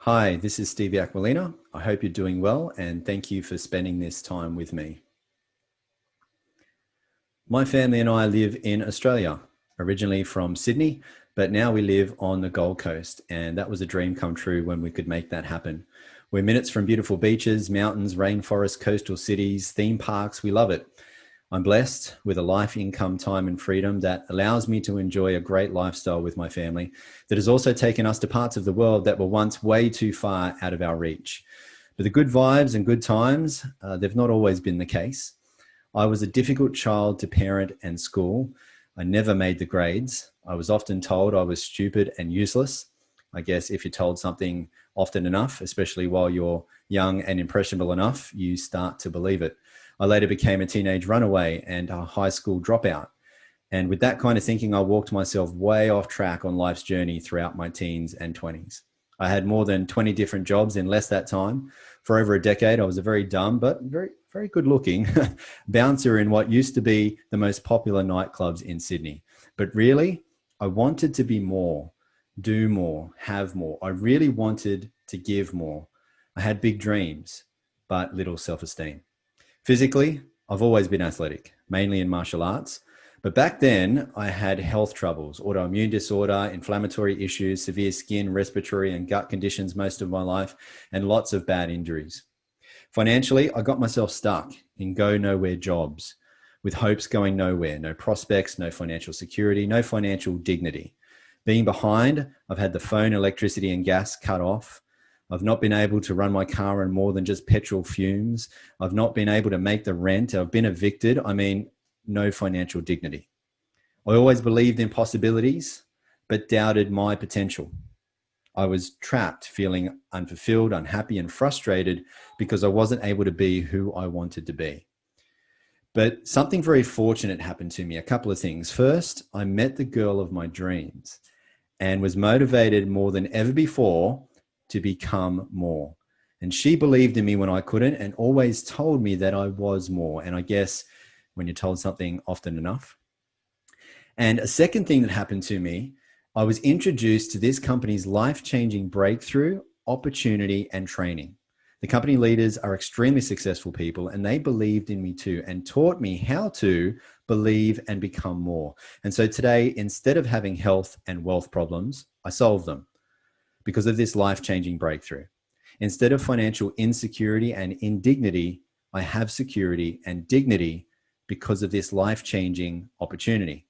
Hi, this is Stevie Aquilina. I hope you're doing well and thank you for spending this time with me. My family and I live in Australia, originally from Sydney, but now we live on the Gold Coast, and that was a dream come true when we could make that happen. We're minutes from beautiful beaches, mountains, rainforests, coastal cities, theme parks. We love it. I'm blessed with a life, income, time, and freedom that allows me to enjoy a great lifestyle with my family that has also taken us to parts of the world that were once way too far out of our reach. But the good vibes and good times, they've not always been the case. I was a difficult child to parent and school. I never made the grades. I was often told I was stupid and useless. I guess if you're told something often enough, especially while you're young and impressionable enough, you start to believe it. I later became a teenage runaway and a high school dropout. And with that kind of thinking, I walked myself way off track on life's journey throughout my teens and 20s. I had more than 20 different jobs in less that time. For over a decade, I was a very dumb, but very good looking bouncer in what used to be the most popular nightclubs in Sydney. But really, I wanted to be more, do more, have more. I really wanted to give more. I had big dreams, but little self-esteem. Physically, I've always been athletic, mainly in martial arts. But back then, I had health troubles, autoimmune disorder, inflammatory issues, severe skin, respiratory, and gut conditions most of my life, and lots of bad injuries. Financially, I got myself stuck in go nowhere jobs with hopes going nowhere, no prospects, no financial security, no financial dignity. Being behind, I've had the phone, electricity, and gas cut off. I've not been able to run my car on more than just petrol fumes. I've not been able to make the rent. I've been evicted. No financial dignity. I always believed in possibilities, but doubted my potential. I was trapped, feeling unfulfilled, unhappy, and frustrated because I wasn't able to be who I wanted to be. But something very fortunate happened to me. A couple of things. First, I met the girl of my dreams and was motivated more than ever before to become more. And she believed in me when I couldn't and always told me that I was more. And I guess when you're told something often enough. And a second thing that happened to me, I was introduced to this company's life-changing breakthrough, opportunity, and training. The company leaders are extremely successful people, and they believed in me too and taught me how to believe and become more. And so today, instead of having health and wealth problems, I solve them because of this life-changing breakthrough. Instead of financial insecurity and indignity, I have security and dignity because of this life-changing opportunity.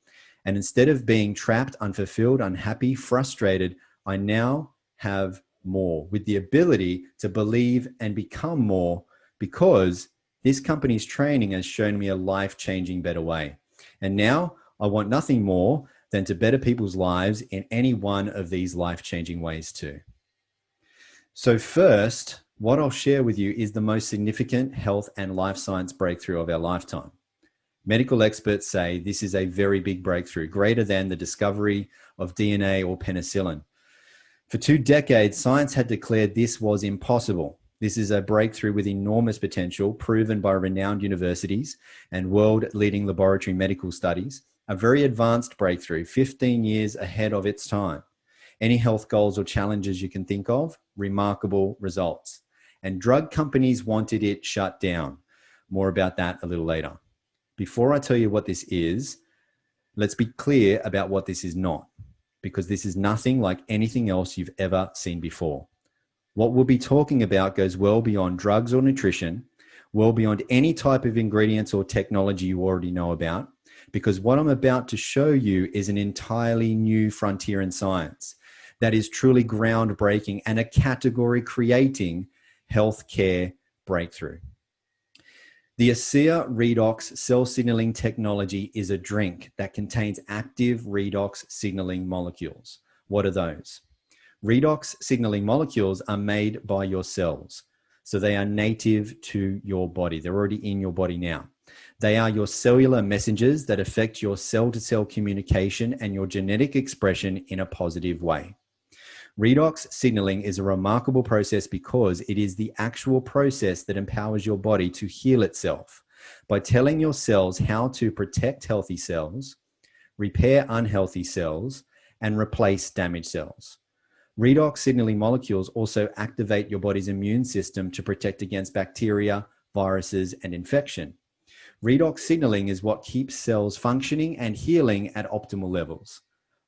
And instead of being trapped, unfulfilled, unhappy, frustrated, I now have more with the ability to believe and become more because this company's training has shown me a life-changing better way. And now I want nothing more than to better people's lives in any one of these life-changing ways too. So first, what I'll share with you is the most significant health and life science breakthrough of our lifetime. Medical experts say this is a very big breakthrough, greater than the discovery of DNA or penicillin. For 2 decades, science had declared this was impossible. This is a breakthrough with enormous potential, proven by renowned universities and world-leading laboratory medical studies. A very advanced breakthrough, 15 years ahead of its time. Any health goals or challenges you can think of, remarkable results. And drug companies wanted it shut down. More about that a little later. Before I tell you what this is, let's be clear about what this is not, because this is nothing like anything else you've ever seen before. What we'll be talking about goes well beyond drugs or nutrition, well beyond any type of ingredients or technology you already know about, because what I'm about to show you is an entirely new frontier in science that is truly groundbreaking and a category creating healthcare breakthrough. The ASEA Redox cell signaling technology is a drink that contains active redox signaling molecules. What are those? Redox signaling molecules are made by your cells. So they are native to your body. They're already in your body now. They are your cellular messengers that affect your cell-to-cell communication and your genetic expression in a positive way. Redox signaling is a remarkable process because it is the actual process that empowers your body to heal itself by telling your cells how to protect healthy cells, repair unhealthy cells, and replace damaged cells. Redox signaling molecules also activate your body's immune system to protect against bacteria, viruses, and infection. Redox signaling is what keeps cells functioning and healing at optimal levels.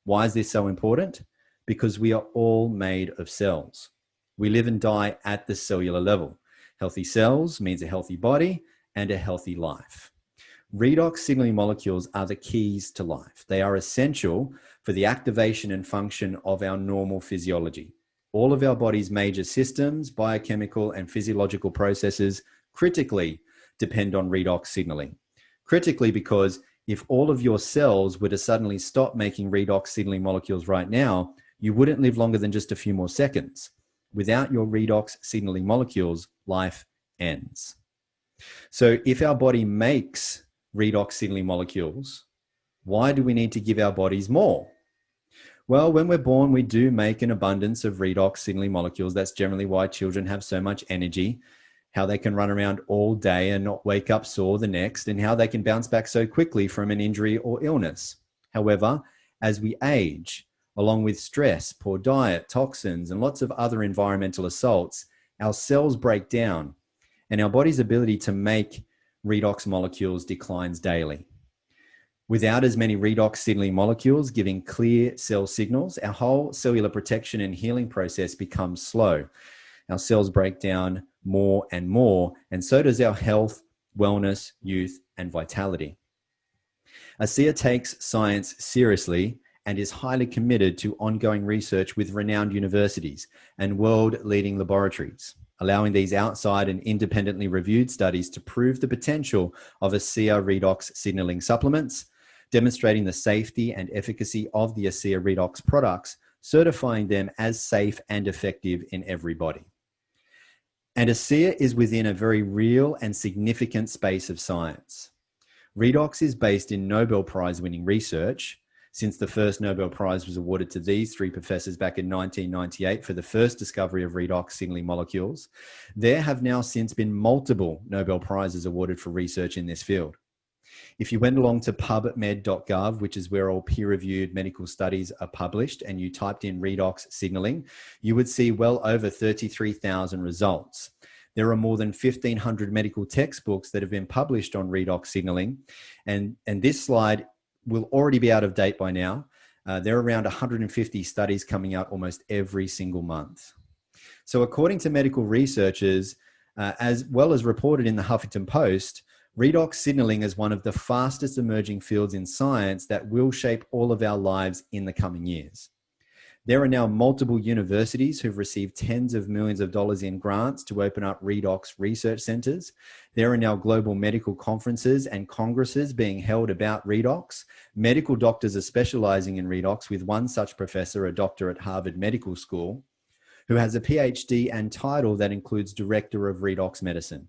Why is this so important? Because we are all made of cells. We live and die at the cellular level. Healthy cells means a healthy body and a healthy life. Redox signaling molecules are the keys to life. They are essential for the activation and function of our normal physiology. All of our body's major systems, biochemical and physiological processes critically depend on redox signaling. Critically because if all of your cells were to suddenly stop making redox signaling molecules right now, you wouldn't live longer than just a few more seconds. Without your redox signaling molecules, life ends. So if our body makes redox signaling molecules, why do we need to give our bodies more? Well, when we're born, we do make an abundance of redox signaling molecules. That's generally why children have so much energy, how they can run around all day and not wake up sore the next, and how they can bounce back so quickly from an injury or illness. However, as we age, along with stress, poor diet, toxins, and lots of other environmental assaults, our cells break down and our body's ability to make redox molecules declines daily. Without as many redox signaling molecules giving clear cell signals, our whole cellular protection and healing process becomes slow. Our cells break down more, and so does our health, wellness, youth, and vitality. ASEA takes science seriously and is highly committed to ongoing research with renowned universities and world-leading laboratories, allowing these outside and independently reviewed studies to prove the potential of ASEA redox signaling supplements, demonstrating the safety and efficacy of the ASEA redox products, certifying them as safe and effective in every body. And ASEA is within a very real and significant space of science. Redox is based in Nobel Prize winning research. Since the first Nobel Prize was awarded to these three professors back in 1998 for the first discovery of redox signaling molecules, there have now since been multiple Nobel Prizes awarded for research in this field. If you went along to pubmed.gov, which is where all peer-reviewed medical studies are published, and you typed in redox signaling, you would see well over 33,000 results. There are more than 1,500 medical textbooks that have been published on redox signaling, and this slide will already be out of date by now. There are around 150 studies coming out almost every single month. So according to medical researchers, as well as reported in the Huffington Post, redox signaling is one of the fastest emerging fields in science that will shape all of our lives in the coming years. There are now multiple universities who've received tens of millions of dollars in grants to open up redox research centers. There are now global medical conferences and congresses being held about redox. Medical doctors are specializing in redox, with one such professor, a doctor at Harvard Medical School, who has a PhD and title that includes Director of Redox Medicine.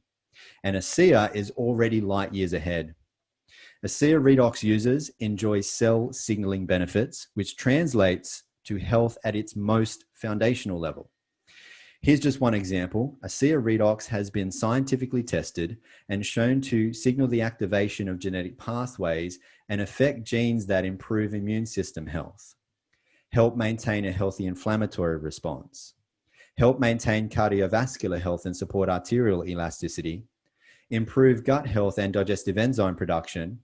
And ASEA is already light years ahead. ASEA redox users enjoy cell signaling benefits, which translates to health at its most foundational level. Here's just one example. ASEA redox has been scientifically tested and shown to signal the activation of genetic pathways and affect genes that improve immune system health, help maintain a healthy inflammatory response, help maintain cardiovascular health and support arterial elasticity, improve gut health and digestive enzyme production,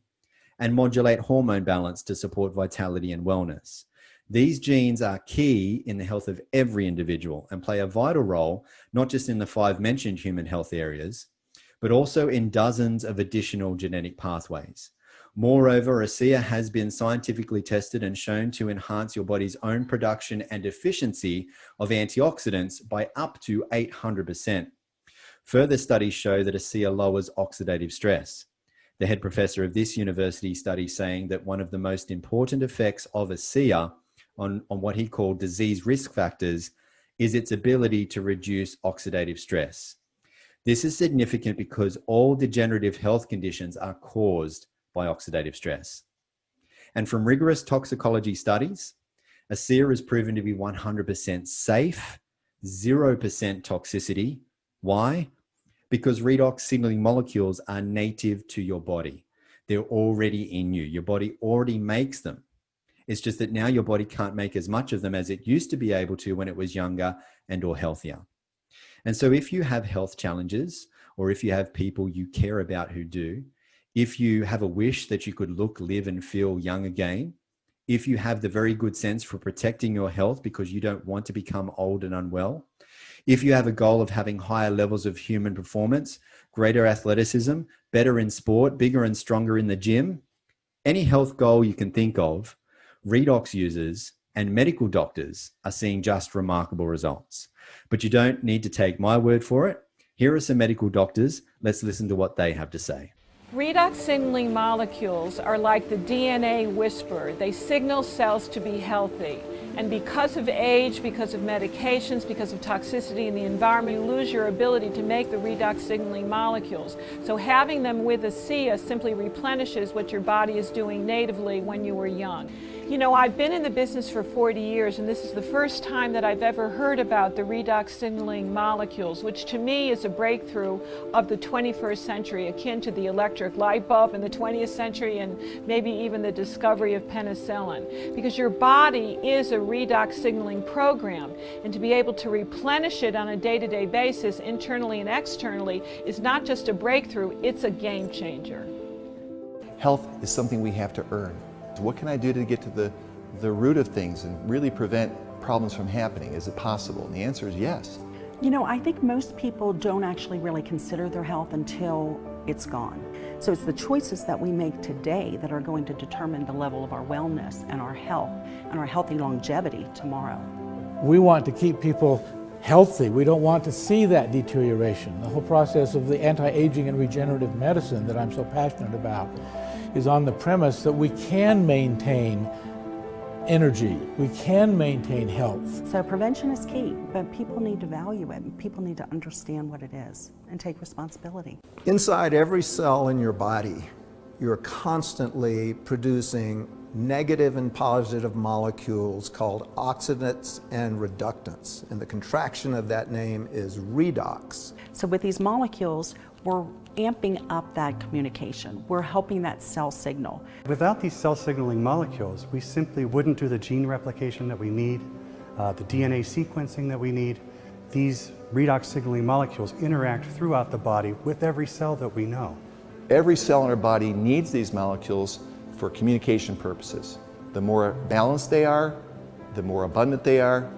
and modulate hormone balance to support vitality and wellness. These genes are key in the health of every individual and play a vital role, not just in the 5 mentioned human health areas, but also in dozens of additional genetic pathways. Moreover, ASEA has been scientifically tested and shown to enhance your body's own production and efficiency of antioxidants by up to 800%. Further studies show that ASEA lowers oxidative stress. The head professor of this university study saying that one of the most important effects of ASEA on what he called disease risk factors is its ability to reduce oxidative stress. This is significant because all degenerative health conditions are caused by oxidative stress. And from rigorous toxicology studies, ASEA is proven to be 100% safe, 0% toxicity. Why? Because redox signaling molecules are native to your body. They're already in you. Your body already makes them. It's just that now your body can't make as much of them as it used to be able to when it was younger and or healthier. And so if you have health challenges, or if you have people you care about who do, if you have a wish that you could look, live, and feel young again, if you have the very good sense for protecting your health because you don't want to become old and unwell, if you have a goal of having higher levels of human performance, greater athleticism, better in sport, bigger and stronger in the gym, any health goal you can think of, Redox users and medical doctors are seeing just remarkable results. But you don't need to take my word for it. Here are some medical doctors. Let's listen to what they have to say. Redox signaling molecules are like the DNA whisperer. They signal cells to be healthy. And because of age, because of medications, because of toxicity in the environment, you lose your ability to make the redox signaling molecules. So having them with ASEA simply replenishes what your body is doing natively when you were young. You know, I've been in the business for 40 years, and this is the first time that I've ever heard about the redox signaling molecules, which to me is a breakthrough of the 21st century, akin to the electric light bulb in the 20th century and maybe even the discovery of penicillin. Because your body is a redox signaling program, and to be able to replenish it on a day-to-day basis, internally and externally, is not just a breakthrough, it's a game changer. Health is something we have to earn. What can I do to get to the root of things and really prevent problems from happening? Is it possible? And the answer is yes. You know, I think most people don't actually really consider their health until it's gone. So it's the choices that we make today that are going to determine the level of our wellness and our health and our healthy longevity tomorrow. We want to keep people healthy. We don't want to see that deterioration. The whole process of the anti-aging and regenerative medicine that I'm so passionate about is on the premise that we can maintain energy, we can maintain health. So prevention is key, but people need to value it, and people need to understand what it is and take responsibility. Inside every cell in your body, you're constantly producing negative and positive molecules called oxidants and reductants, and the contraction of that name is redox. So with these molecules, we're amping up that communication. We're helping that cell signal. Without these cell signaling molecules, we simply wouldn't do the gene replication that we need, the DNA sequencing that we need. These redox signaling molecules interact throughout the body with every cell that we know. Every cell in our body needs these molecules for communication purposes. The more balanced they are, the more abundant they are,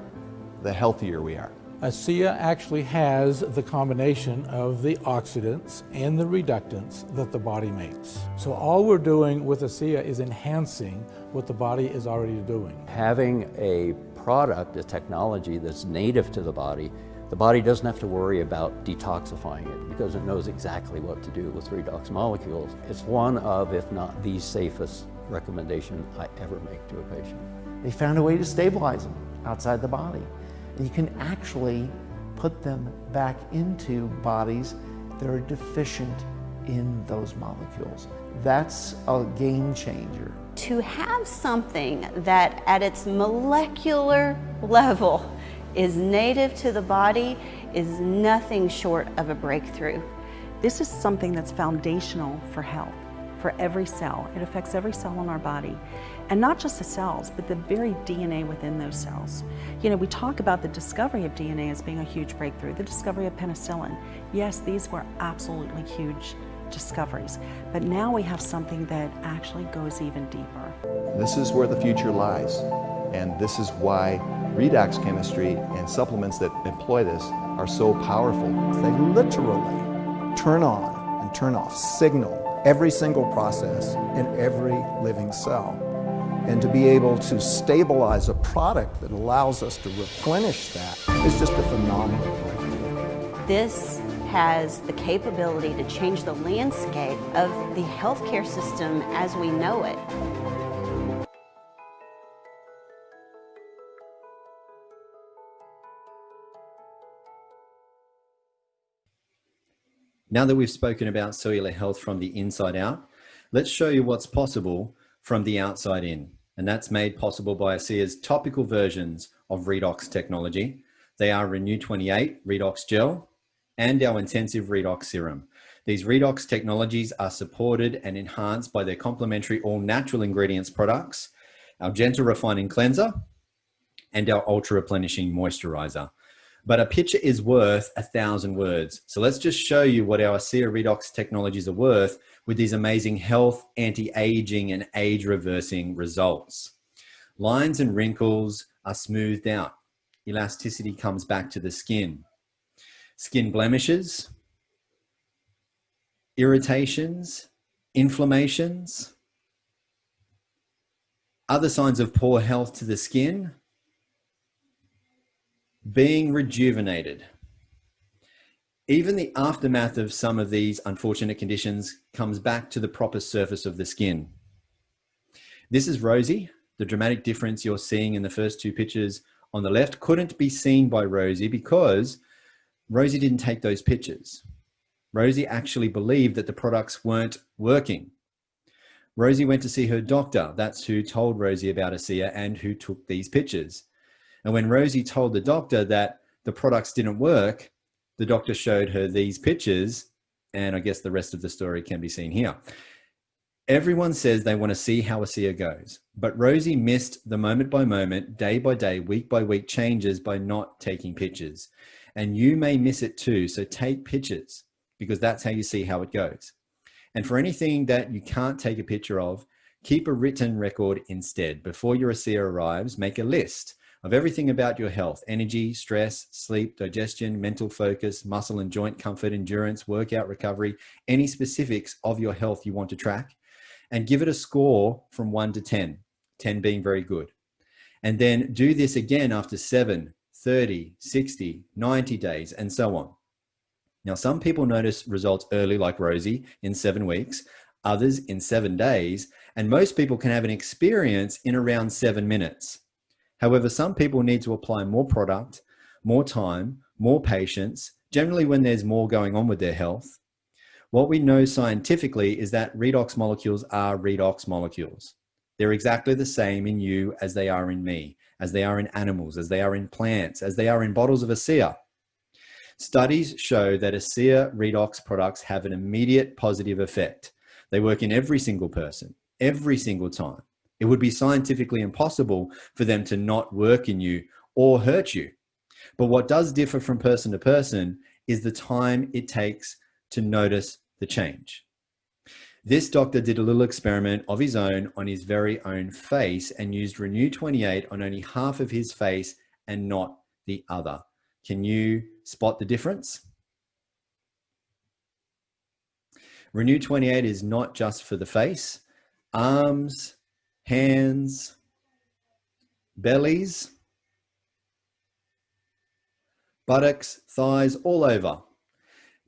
the healthier we are. ASEA actually has the combination of the oxidants and the reductants that the body makes. So all we're doing with ASEA is enhancing what the body is already doing. Having a product, a technology that's native to the body doesn't have to worry about detoxifying it because it knows exactly what to do with redox molecules. It's one of, if not the safest recommendation I ever make to a patient. They found a way to stabilize them outside the body. And you can actually put them back into bodies that are deficient in those molecules. That's a game changer. To have something that at its molecular level is native to the body is nothing short of a breakthrough. This is something that's foundational for health, for every cell. It affects every cell in our body. And not just the cells, but the very DNA within those cells. You know, we talk about the discovery of DNA as being a huge breakthrough, the discovery of penicillin. Yes, these were absolutely huge discoveries, but now we have something that actually goes even deeper. This is where the future lies, and this is why redox chemistry and supplements that employ this are so powerful. They literally turn on and turn off, signal every single process in every living cell. And to be able to stabilize a product that allows us to replenish that is just a phenomenal breakthrough. This has the capability to change the landscape of the healthcare system as we know it. Now that we've spoken about cellular health from the inside out, let's show you what's possible from the outside in. And that's made possible by ASEA's topical versions of Redox technology. They are Renew 28 Redox Gel and our Intensive Redox Serum. These Redox technologies are supported and enhanced by their complementary all natural ingredients products. our gentle refining cleanser, and our ultra replenishing moisturizer. But a picture is worth 1,000 words. So let's just show you what our ASEA Redox technologies are worth with these amazing health, anti-aging, and age-reversing results. Lines and wrinkles are smoothed out. Elasticity comes back to the skin. Skin blemishes, irritations, inflammations, other signs of poor health to the skin, being rejuvenated. Even the aftermath of some of these unfortunate conditions comes back to the proper surface of the skin. This is Rosie. The dramatic difference you're seeing in the first two pictures on the left couldn't be seen by Rosie because Rosie didn't take those pictures. Rosie actually believed that the products weren't working. Rosie went to see her doctor. That's who told Rosie about ASEA and who took these pictures. And when Rosie told the doctor that the products didn't work, the doctor showed her these pictures, and I guess the rest of the story can be seen here. Everyone says they want to see how ASEA goes, but Rosie missed the moment by moment, day by day, week by week changes by not taking pictures. And you may miss it too, so take pictures because that's how you see how it goes. And for anything that you can't take a picture of, keep a written record instead. Before your ASEA arrives, make a list of everything about your health: energy, stress, sleep, digestion, mental focus, muscle and joint comfort, endurance, workout recovery, any specifics of your health you want to track, and give it a score from 1 to 10, 10 being very good. And then do this again after 7, 30, 60, 90 days, and so on. Now, some people notice results early, like Rosie, in 7 weeks, others in 7 days, and most people can have an experience in around 7 minutes. However, some people need to apply more product, more time, more patience, generally when there's more going on with their health. What we know scientifically is that redox molecules are redox molecules. They're exactly the same in you as they are in me, as they are in animals, as they are in plants, as they are in bottles of ASEA. Studies show that ASEA redox products have an immediate positive effect. They work in every single person, every single time. It would be scientifically impossible for them to not work in you or hurt you. But what does differ from person to person is the time it takes to notice the change. This doctor did a little experiment of his own on his very own face and used Renew 28 on only half of his face and not the other. Can you spot the difference? Renew 28 is not just for the face, arms, hands, bellies, buttocks, thighs, all over.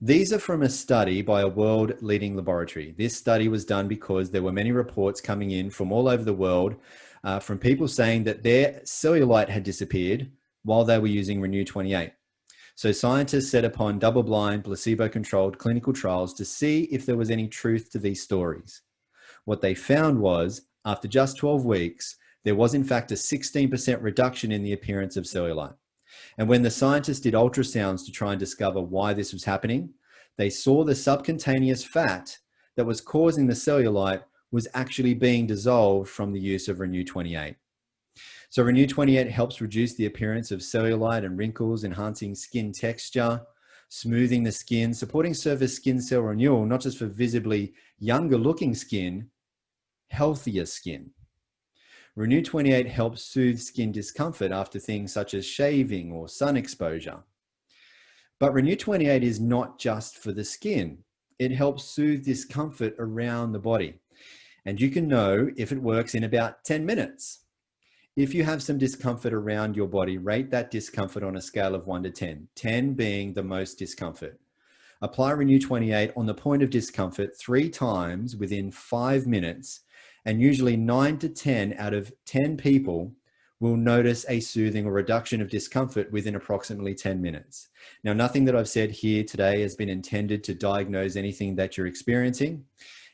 These are from a study by a world-leading laboratory. This study was done because there were many reports coming in from all over the world from people saying that their cellulite had disappeared while they were using Renew 28. So scientists set upon double-blind, placebo-controlled clinical trials to see if there was any truth to these stories. What they found was, after just 12 weeks, there was in fact a 16% reduction in the appearance of cellulite. And when the scientists did ultrasounds to try and discover why this was happening, they saw the subcutaneous fat that was causing the cellulite was actually being dissolved from the use of Renew 28. So Renew 28 helps reduce the appearance of cellulite and wrinkles, enhancing skin texture, smoothing the skin, supporting surface skin cell renewal, not just for visibly younger looking skin, healthier skin. Renew 28 helps soothe skin discomfort after things such as shaving or sun exposure. But Renew 28 is not just for the skin. It helps soothe discomfort around the body. And you can know if it works in about 10 minutes. If you have some discomfort around your body, rate that discomfort on a scale of 1 to 10, 10 being the most discomfort. Apply Renew 28 on the point of discomfort 3 times within 5 minutes, and usually 9 to 10 out of 10 people will notice a soothing or reduction of discomfort within approximately 10 minutes. Now, nothing that I've said here today has been intended to diagnose anything that you're experiencing,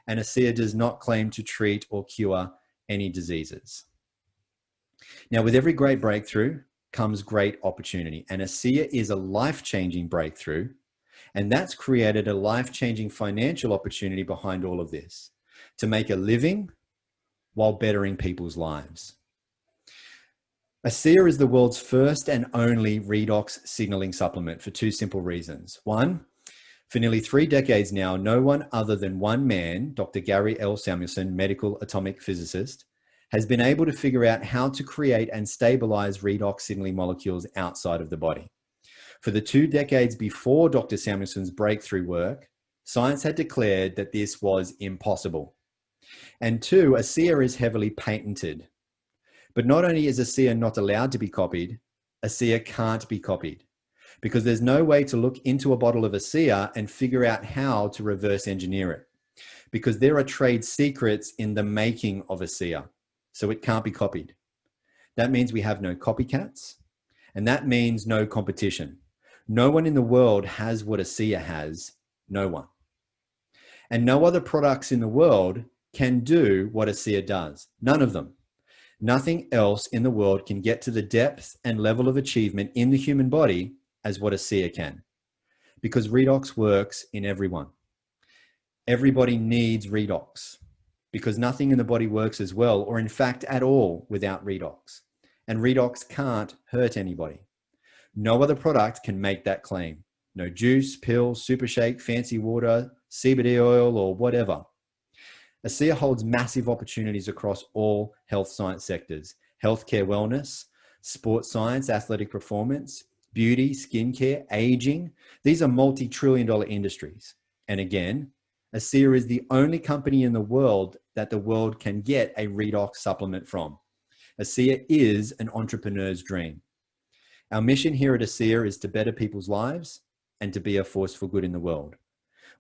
and ASEA does not claim to treat or cure any diseases. Now, with every great breakthrough comes great opportunity, and ASEA is a life-changing breakthrough, and that's created a life-changing financial opportunity behind all of this, to make a living while bettering people's lives. ASEA is the world's first and only redox signaling supplement for two simple reasons. One, for nearly 3 decades now, no one other than one man, Dr. Gary L. Samuelson, medical atomic physicist, has been able to figure out how to create and stabilize redox signaling molecules outside of the body. For the 2 decades before Dr. Samuelson's breakthrough work, science had declared that this was impossible. And two, ASEA is heavily patented. But not only is ASEA not allowed to be copied, ASEA can't be copied, because there's no way to look into a bottle of ASEA and figure out how to reverse engineer it, because there are trade secrets in the making of ASEA, so it can't be copied. That means we have no copycats, and that means no competition. No one in the world has what ASEA has, no one. And no other products in the world can do what ASEA does, none of them. Nothing else in the world can get to the depth and level of achievement in the human body as what ASEA can, because redox works in everyone. Everybody needs redox, because nothing in the body works as well, or in fact at all, without redox. And redox can't hurt anybody. No other product can make that claim. No juice, pill, super shake, fancy water, CBD oil, or whatever. ASEA holds massive opportunities across all health science sectors: healthcare wellness, sports science, athletic performance, beauty, skincare, aging. These are multi-trillion-dollar industries. And again, ASEA is the only company in the world that the world can get a redox supplement from. ASEA is an entrepreneur's dream. Our mission here at ASEA is to better people's lives and to be a force for good in the world.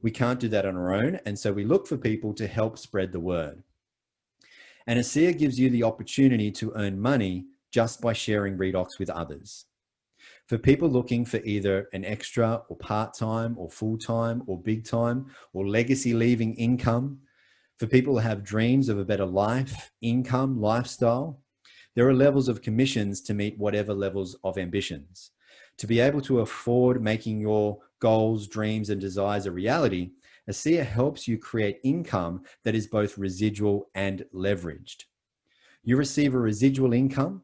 We can't do that on our own, and so we look for people to help spread the word. And ASEA gives you the opportunity to earn money just by sharing redox with others. For people looking for either an extra or part-time or full-time or big-time or legacy-leaving income, for people who have dreams of a better life, income, lifestyle, there are levels of commissions to meet whatever levels of ambitions. To be able to afford making your goals, dreams, and desires a reality, ASEA helps you create income that is both residual and leveraged. You receive a residual income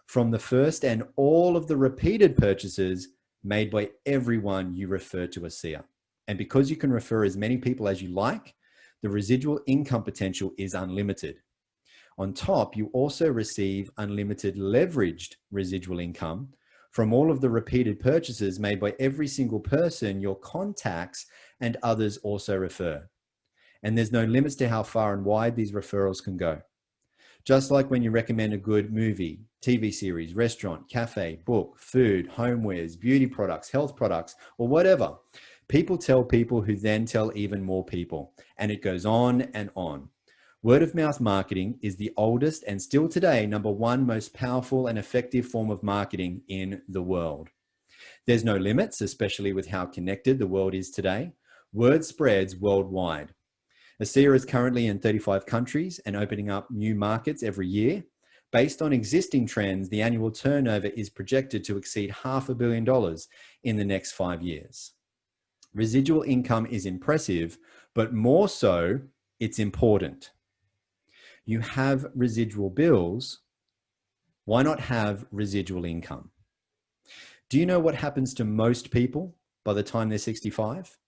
from the first and all of the repeated purchases made by everyone you refer to ASEA. And because you can refer as many people as you like, the residual income potential is unlimited. On top, you also receive unlimited leveraged residual income from all of the repeated purchases made by every single person your contacts and others also refer. And there's no limits to how far and wide these referrals can go. Just like when you recommend a good movie, TV series, restaurant, cafe, book, food, homewares, beauty products, health products, or whatever, people tell people who then tell even more people, and it goes on and on. Word of mouth marketing is the oldest and still today #1 most powerful and effective form of marketing in the world. There's no limits, especially with how connected the world is today. Word spreads worldwide. ASEA is currently in 35 countries and opening up new markets every year. Based on existing trends, the annual turnover is projected to exceed $500 million in the next 5 years. Residual income is impressive, but more so, it's important. You have residual bills, why not have residual income? Do you know what happens to most people by the time they're 65?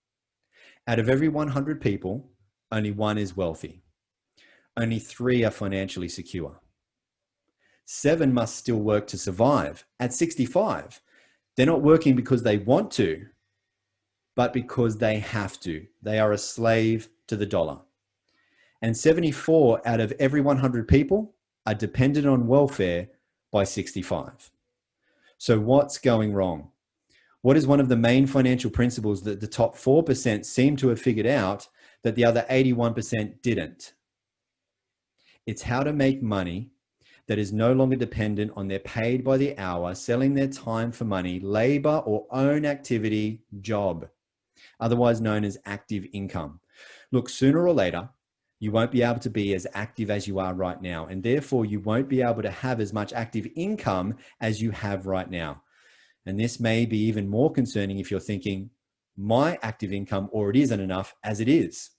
Out of every 100 people, only 1 is wealthy. Only 3 are financially secure. 7 must still work to survive at 65. They're not working because they want to, but because they have to. They are a slave to the dollar. And 74 out of every 100 people are dependent on welfare by 65. So what's going wrong? What is one of the main financial principles that the top 4% seem to have figured out that the other 81% didn't? It's how to make money that is no longer dependent on their paid by the hour, selling their time for money, labor or own activity job, otherwise known as active income. Look, sooner or later, you won't be able to be as active as you are right now, and therefore you won't be able to have as much active income as you have right now. And this may be even more concerning if you're thinking, my active income already isn't enough as it is.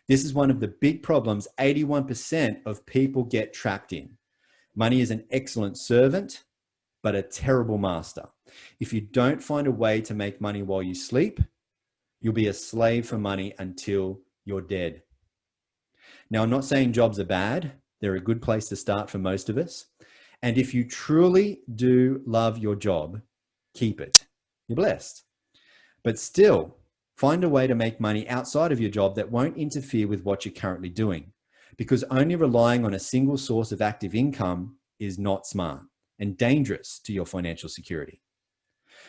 This is one of the big problems 81% of people get trapped in. Money is an excellent servant, but a terrible master. If you don't find a way to make money while you sleep, you'll be a slave for money until you're dead. Now, I'm not saying jobs are bad. They're a good place to start for most of us. And if you truly do love your job, keep it. You're blessed. But still, find a way to make money outside of your job that won't interfere with what you're currently doing, because only relying on a single source of active income is not smart and dangerous to your financial security.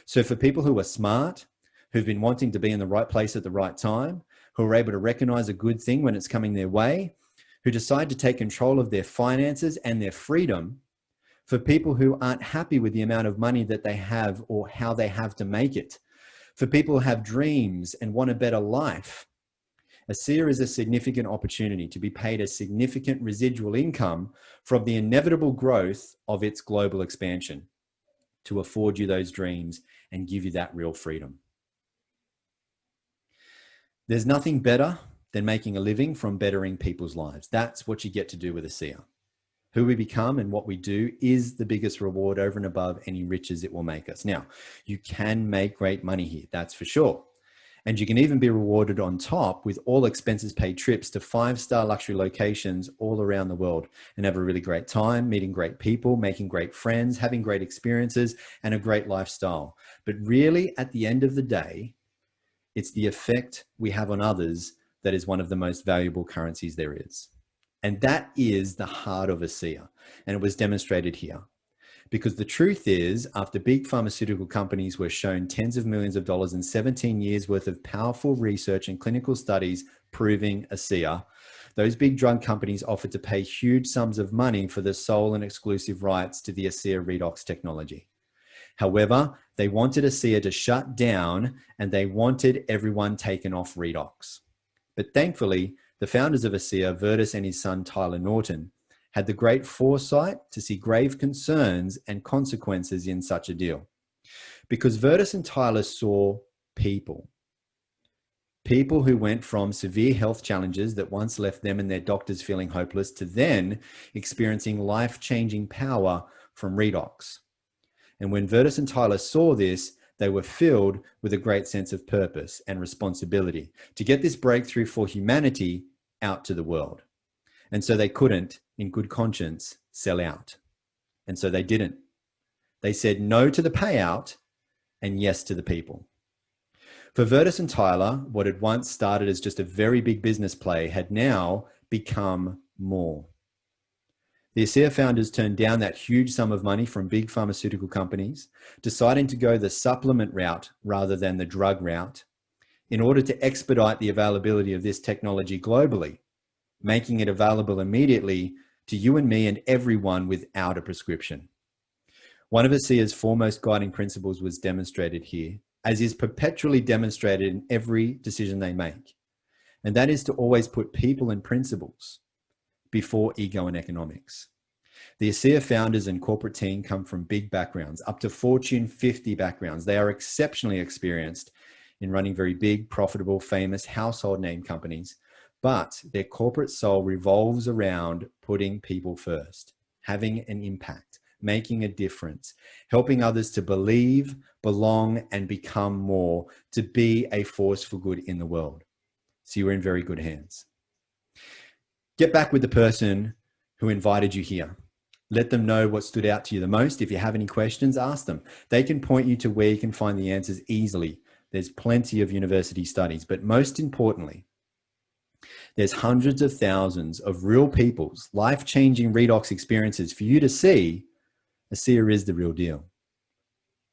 So for people who are smart, who've been wanting to be in the right place at the right time, who are able to recognize a good thing when it's coming their way, who decide to take control of their finances and their freedom, for people who aren't happy with the amount of money that they have or how they have to make it, for people who have dreams and want a better life, ASEA is a significant opportunity to be paid a significant residual income from the inevitable growth of its global expansion to afford you those dreams and give you that real freedom. There's nothing better than making a living from bettering people's lives. That's what you get to do with ASEA. Who we become and what we do is the biggest reward over and above any riches it will make us. Now, you can make great money here, that's for sure. And you can even be rewarded on top with all expenses paid trips to 5-star luxury locations all around the world and have a really great time, meeting great people, making great friends, having great experiences, and a great lifestyle. But really, at the end of the day, it's the effect we have on others that is one of the most valuable currencies there is. And that is the heart of ASEA. And it was demonstrated here. Because the truth is, after big pharmaceutical companies were shown tens of millions of dollars and 17 years worth of powerful research and clinical studies proving ASEA, those big drug companies offered to pay huge sums of money for the sole and exclusive rights to the ASEA Redox technology. However, they wanted ASEA to shut down and they wanted everyone taken off Redox. But thankfully, the founders of ASEA, Virtus and his son Tyler Norton, had the great foresight to see grave concerns and consequences in such a deal. Because Virtus and Tyler saw people who went from severe health challenges that once left them and their doctors feeling hopeless to then experiencing life-changing power from Redox. And when Virtus and Tyler saw this, they were filled with a great sense of purpose and responsibility to get this breakthrough for humanity out to the world. And so they couldn't, in good conscience, sell out. And so they didn't. They said no to the payout and yes to the people. For Virtus and Tyler, what had once started as just a very big business play had now become more. The ASEA founders turned down that huge sum of money from big pharmaceutical companies, deciding to go the supplement route rather than the drug route in order to expedite the availability of this technology globally, making it available immediately to you and me and everyone without a prescription. One of ASEA's foremost guiding principles was demonstrated here, as is perpetually demonstrated in every decision they make. And that is to always put people and principles before ego and economics. The ASEA founders and corporate team come from big backgrounds, up to Fortune 50 backgrounds. They are exceptionally experienced in running very big, profitable, famous household name companies. But their corporate soul revolves around putting people first, having an impact, making a difference, helping others to believe, belong, and become more, to be a force for good in the world. So you're in very good hands. Get back with the person who invited you here. Let them know what stood out to you the most. If you have any questions, ask them. They can point you to where you can find the answers easily. There's plenty of university studies, but most importantly, there's hundreds of thousands of real people's life-changing Redox experiences for you to see. ASEA is the real deal.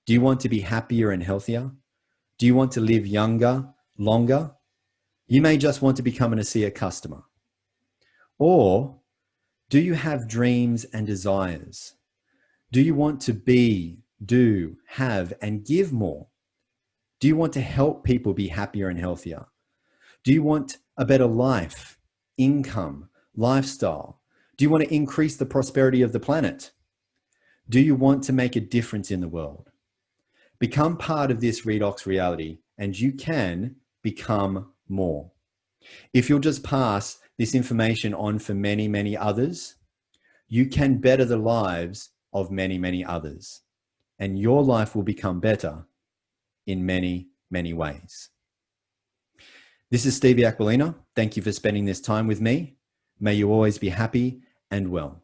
Do you want to be happier and healthier? Do you want to live younger, longer? You may just want to become an ASEA customer. Or do you have dreams and desires? Do you want to be, do, have, and give more? Do you want to help people be happier and healthier? Do you want a better life, income, lifestyle? Do you want to increase the prosperity of the planet? Do you want to make a difference in the world? Become part of this Redox reality and you can become more. If you'll just pass this information on for many, many others, you can better the lives of many, many others. and your life will become better in many, many ways. This is Stevie Aquilina. Thank you for spending this time with me. May you always be happy and well.